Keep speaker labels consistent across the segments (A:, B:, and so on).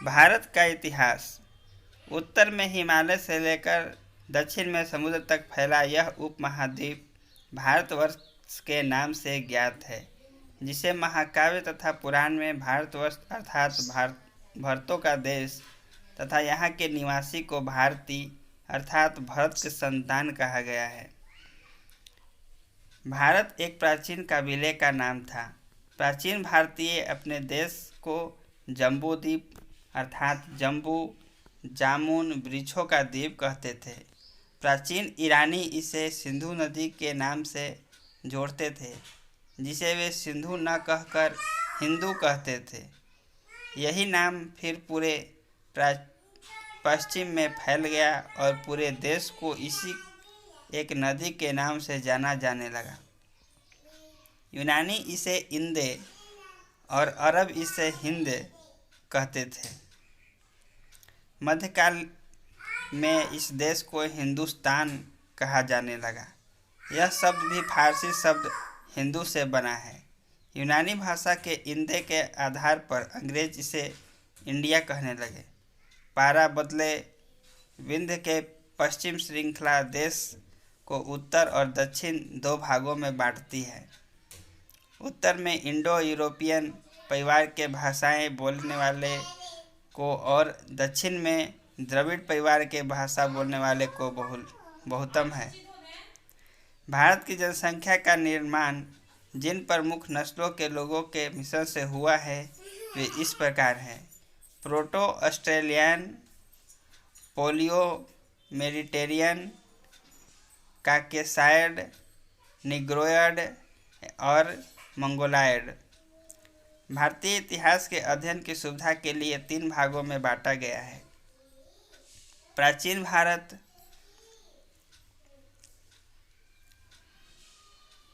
A: भारत का इतिहास। उत्तर में हिमालय से लेकर दक्षिण में समुद्र तक फैला यह उपमहाद्वीप भारतवर्ष के नाम से ज्ञात है, जिसे महाकाव्य तथा पुराण में भारतवर्ष अर्थात भरतों का देश तथा यहाँ के निवासी को भारती अर्थात भरत के संतान कहा गया है। भारत एक प्राचीन कबीले का नाम था। प्राचीन भारतीय अपने देश को जम्बूद्वीप अर्थात जम्बू जामुन वृक्षों का द्वीप कहते थे। प्राचीन ईरानी इसे सिंधु नदी के नाम से जोड़ते थे, जिसे वे सिंधु न कहकर हिंदू कहते थे। यही नाम फिर पूरे पश्चिम में फैल गया और पूरे देश को इसी एक नदी के नाम से जाना जाने लगा। यूनानी इसे इंदे और अरब इसे हिंद कहते थे। मध्यकाल में इस देश को हिंदुस्तान कहा जाने लगा। यह शब्द भी फारसी शब्द हिंदू से बना है। यूनानी भाषा के इंदे के आधार पर अंग्रेज इसे इंडिया कहने लगे। पारा बदले विंध्य के पश्चिम श्रृंखला देश को उत्तर और दक्षिण दो भागों में बांटती है। उत्तर में इंडो यूरोपियन परिवार के भाषाएं बोलने वाले को और दक्षिण में द्रविड़ परिवार के भाषा बोलने वाले को बहुतम है। भारत की जनसंख्या का निर्माण जिन प्रमुख नस्लों के लोगों के मिश्रण से हुआ है वे इस प्रकार हैं: प्रोटो ऑस्ट्रेलियन, पोलियो मेडिटेरियन, काकेसाइड, निग्रोयड और मंगोलायड। भारतीय इतिहास के अध्ययन की सुविधा के लिए 3 भागों में बांटा गया है। प्राचीन भारत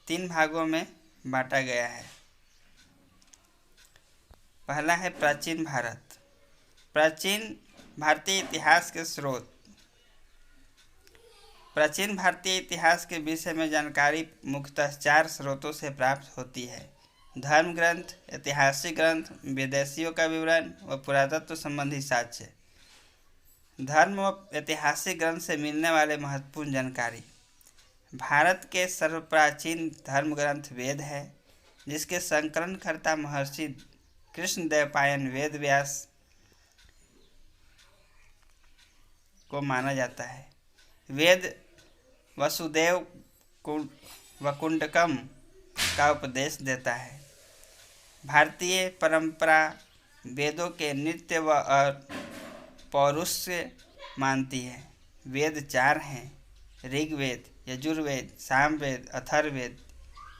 A: 3 भागों में बांटा गया है। पहला है प्राचीन भारत। प्राचीन भारतीय इतिहास के स्रोत। प्राचीन भारतीय इतिहास के विषय में जानकारी मुख्यतः 4 स्रोतों से प्राप्त होती है: धर्म ग्रंथ, ऐतिहासिक ग्रंथ, विदेशियों का विवरण व पुरातत्व संबंधी साक्ष्य। धर्म व ऐतिहासिक ग्रंथ से मिलने वाले महत्वपूर्ण जानकारी। भारत के सर्वप्राचीन धर्म ग्रंथ वेद है, जिसके संकलनकर्ता महर्षि कृष्णदेवरायन वेद व्यास को माना जाता है। वेद वसुदेव वकुंडकम का उपदेश देता है। भारतीय परंपरा वेदों के नित्य व पौरुष्य मानती है। वेद 4 हैं: ऋग्वेद, यजुर्वेद, सामवेद, अथर्ववेद।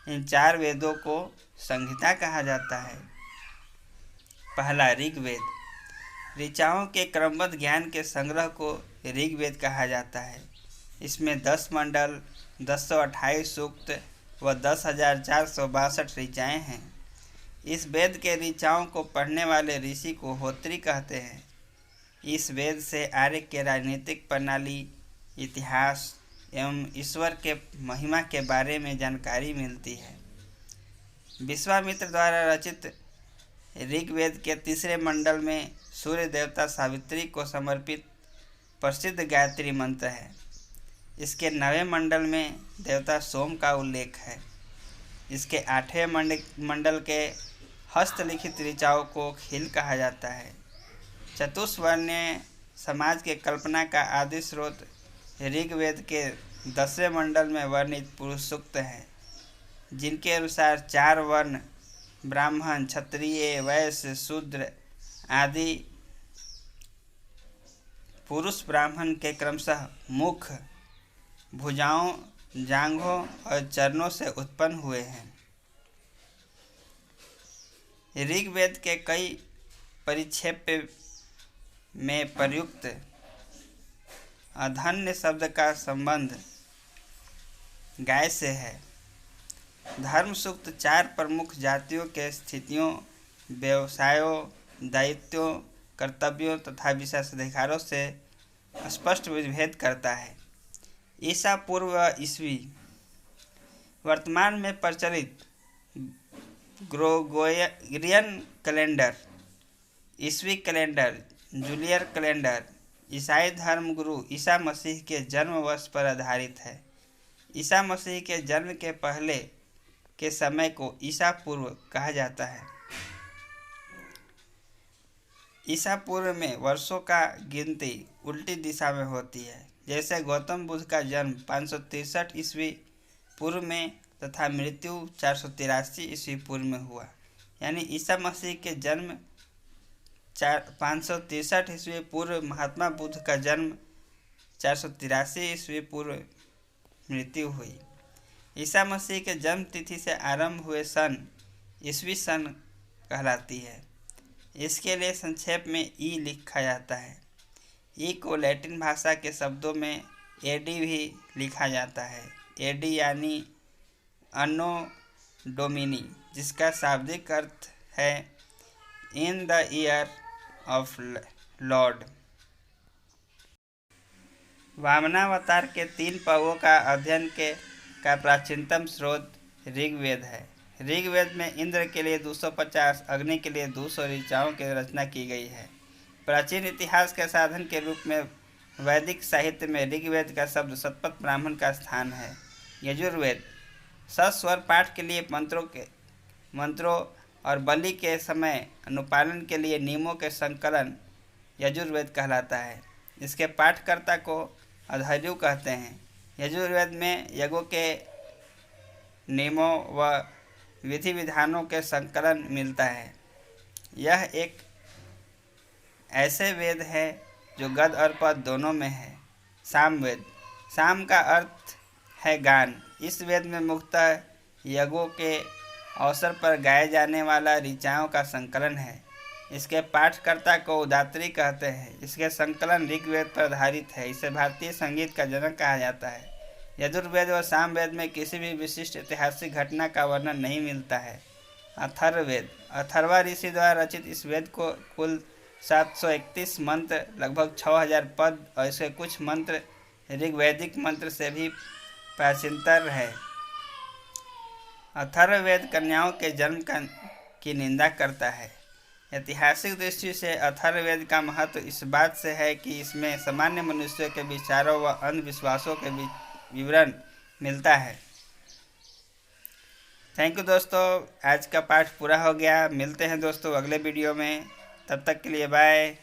A: इन 4 वेदों को संहिता कहा जाता है। पहला ऋग्वेद। ऋचाओं के क्रमबद्ध ज्ञान के संग्रह को ऋग्वेद कहा जाता है। इसमें 10 मंडल, 1028 सूक्त व 10,462 ऋचाएँ हैं। इस वेद के ऋचाओं को पढ़ने वाले ऋषि को होत्री कहते हैं। इस वेद से आर्य के राजनीतिक प्रणाली, इतिहास एवं ईश्वर के महिमा के बारे में जानकारी मिलती है। विश्वामित्र द्वारा रचित ऋग्वेद के 3 मंडल में सूर्य देवता सावित्री को समर्पित प्रसिद्ध गायत्री मंत्र है। इसके 9वें मंडल में देवता सोम का उल्लेख है। इसके 8वें मंडल के हस्तलिखित ऋचाओं को खील कहा जाता है। चतुष्वर्णीय समाज के कल्पना का आदि स्रोत ऋग्वेद के 10वें मंडल में वर्णित पुरुष सूक्त है, जिनके अनुसार 4 वर्ण ब्राह्मण, क्षत्रिय, वैश्य, शूद्र आदि पुरुष ब्राह्मण के क्रमशः मुख, भुजाओं, जांघों और चरणों से उत्पन्न हुए हैं। ऋग्वेद के कई परिच्छेद में प्रयुक्त अधन्य शब्द का संबंध गाय से है। धर्म सूक्त 4 प्रमुख जातियों के स्थितियों, व्यवसायों, दायित्वों, कर्तव्यों तथा विशेषाधिकारों से स्पष्ट विभेद करता है। ईसा पूर्व ईस्वी वर्तमान में प्रचलित ग्रेगोरियन कैलेंडर, ईस्वी कैलेंडर जूलियर कैलेंडर ईसाई धर्म गुरु ईसा मसीह के जन्म वर्ष पर आधारित है। ईसा मसीह के जन्म के पहले के समय को ईसा पूर्व कहा जाता है। ईसा पूर्व में वर्षों का गिनती उल्टी दिशा में होती है। जैसे गौतम बुद्ध का जन्म 563 ईस्वी पूर्व में तथा मृत्यु 483 ईस्वी पूर्व में हुआ, यानी ईसा मसीह के जन्म 563 ईस्वी पूर्व, महात्मा बुद्ध का जन्म 483 ईस्वी पूर्व मृत्यु हुई। ईसा मसीह के जन्म तिथि से आरंभ हुए सन ईस्वी सन कहलाती है। इसके लिए संक्षेप में ई लिखा जाता है। ई को लैटिन भाषा के शब्दों में एडी भी लिखा जाता है। एडी यानी अन्नो डोमिनी, जिसका शाब्दिक अर्थ है in the year of Lord. Vamanavatar के 3 पर्वों का अध्ययन का प्राचीनतम स्रोत ऋग्वेद है। ऋग्वेद में इंद्र के लिए 250, अग्नि के लिए 200 ऋचाओं की रचना की गई है। प्राचीन इतिहास के साधन के रूप में वैदिक साहित्य में ऋग्वेद का शब्द शतपथ ब्राह्मण का स्थान है। यजुर्वेद सस्वर पाठ के लिए मंत्रों और बलि के समय अनुपालन के लिए नियमों के संकलन यजुर्वेद कहलाता है। इसके पाठकर्ता को अध्वर्यु कहते हैं। यजुर्वेद में यज्ञों के नियमों व विधि विधानों के संकलन मिलता है। यह एक ऐसे वेद है जो गद और पद दोनों में है। सामवेद, साम का अर्थ है गान। इस वेद में मुख्यतः यज्ञों के अवसर पर गाए जाने वाला ऋचाओं का संकलन है। इसके पाठकर्ता को उदात्री कहते हैं। इसके संकलन ऋग्वेद पर आधारित है। इसे भारतीय संगीत का जनक कहा जाता है। यजुर्वेद और सामवेद में किसी भी विशिष्ट ऐतिहासिक घटना का वर्णन नहीं मिलता है। अथर्ववेद, अथर्वा ऋषि द्वारा रचित इस वेद को कुल 731 मंत्र, लगभग 6000 पद और इसके कुछ मंत्र ऋग्वैदिक मंत्र से भी प्राचीनतर है। अथर्ववेद कन्याओं के जन्म की निंदा करता है। ऐतिहासिक दृष्टि से अथर्ववेद का महत्व इस बात से है कि इसमें सामान्य मनुष्यों के विचारों व अंधविश्वासों के विवरण मिलता है। थैंक यू दोस्तों, आज का पाठ पूरा हो गया। मिलते हैं दोस्तों अगले वीडियो में। तब तक के लिए बाय।